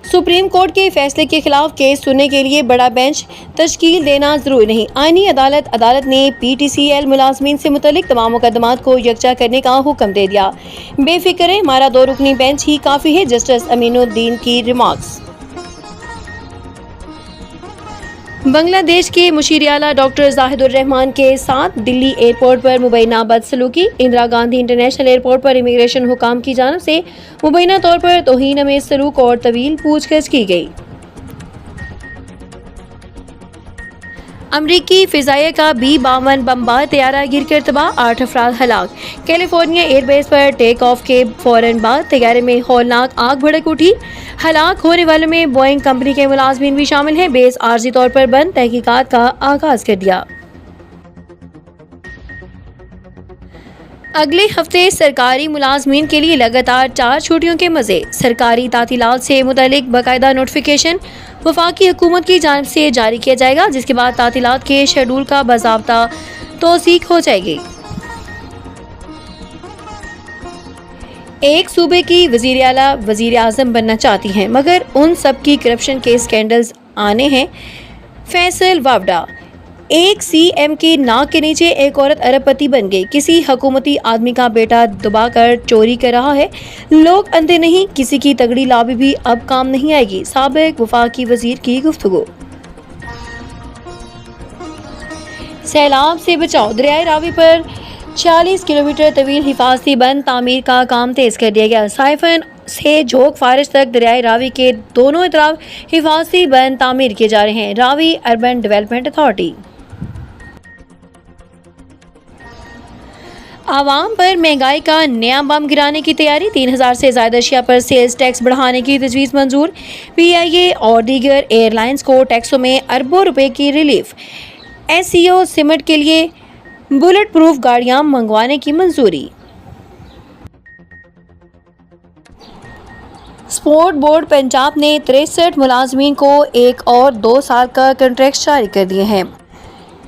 Supreme court के फैसले के खिलाफ केस सुनने के लिए बड़ा बेंच तश्कील देना जरूरी नहीं। आईनी अदालत ने PTCL मुलाजमीन से मुतल्लिक तमाम मुकदमात को यकजा करने का हुक्म दे दिया। बेफिक्र है, हमारा 2 रुकनी बेंच ही काफ़ी है। जस्टिस अमीनुद्दीन की रिमार्क्स। बांग्लादेश के मुशीर आला डॉक्टर जाहिदुर रहमान के साथ दिल्ली एयरपोर्ट पर मुबैना बदसलूकी। इंदिरा गांधी इंटरनेशनल एयरपोर्ट पर इमिग्रेशन हुकाम की जानिब से मुबैना तौर पर तौहीन में सलूक और तवील पूछगछ की गई। अमरीकी फिजाइया का B-52 बमबार तैयारा गिरकर तबाह, 8 अफराद हलाक। कैलिफोर्निया एयरबेस पर टेक ऑफ के फौरन बाद तैयारे में हौलनाक आग भड़क उठी। हलाक होने वालों में बोइंग कंपनी के मुलाजमीन भी शामिल हैं। बेस आर्जी तौर पर बंद, तहकीकात का आगाज कर दिया। अगले हफ्ते सरकारी मुलाजमीन के लिए लगातार 4 छुट्टियों के मज़े। सरकारी तातीलात से मुतालिक बाकायदा नोटिफिकेशन वफाकी हुकूमत की जानिब से जारी किया जाएगा, जिसके बाद तातीलात के शेड्यूल का बाज़ाब्ता तौसीक हो जाएगी। एक सूबे की वज़ीर आला वज़ीर आज़म बनना चाहती हैं, मगर उन सब की करप्शन के स्कैंडल्स आने हैं। फैसल वावडा, एक CM की नाक के नीचे एक औरत अरबपति बन गई। किसी हुकूमती आदमी का बेटा दबाकर चोरी कर रहा है। लोग अंधे नहीं, किसी की तगड़ी लॉबी भी अब काम नहीं आएगी। साबिक वफाकी वजीर की गुफ्तगू। सैलाब से बचाओ, दरियाए रावी पर 40 किलोमीटर तवील हिफाजती बंद तामीर का काम तेज कर दिया गया। साइफन से झोंक फारिश तक दरियाए रावी के दोनों तरफ हिफाजती बंद तामीर किए जा रहे हैं। Ravi urban development authority. आवाम पर महंगाई का नया बम गिराने की तैयारी। 3000 से ज़्यादा अशिया पर सेल्स टैक्स बढ़ाने की तजवीज़ मंजूर। PIA और दीगर एयरलाइंस को टैक्सों में अरबों रुपए की रिलीफ। SCO सिमट के लिए बुलेट प्रूफ गाड़ियां मंगवाने की मंजूरी। स्पोर्ट बोर्ड पंजाब ने 63 मुलाजमीन को 1 और 2 साल का कॉन्ट्रैक्ट जारी कर दिए हैं।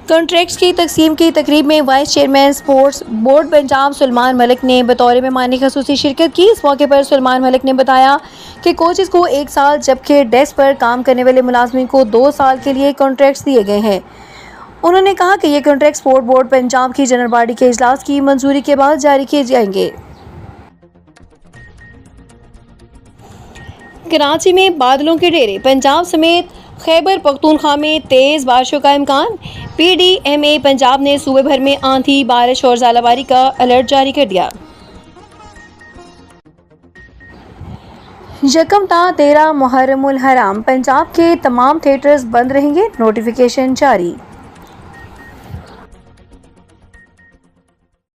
कॉन्ट्रैक्ट्स की तकसीम की तकरीब में vice chairman sports board Punjab Suleman Malik ने बतौर मेहमान खसूसी शिरकत की। इस मौके पर सुलेमान मलिक ने बताया कि कोचेस को 1 साल जबकि डेस्क पर काम करने वाले मुलाजमीन को 2 साल के लिए कॉन्ट्रैक्ट्स दिए गए हैं। उन्होंने कहा कि ये कॉन्ट्रैक्ट स्पोर्ट बोर्ड पंजाब की जनरल बॉडी के इजलास की मंजूरी के बाद जारी किए जाएंगे। कराची में बादलों के डेरे, पंजाब समेत खैबर पख्तूनख्वा में तेज़ बारिशों का इम्कान। PDMA पंजाब ने सूबे भर में आंधी, बारिश और ज़ालाबारी का अलर्ट जारी कर दिया। 1 ता 13 मुहर्रमुल हराम पंजाब के तमाम थिएटर्स बंद रहेंगे, नोटिफिकेशन जारी।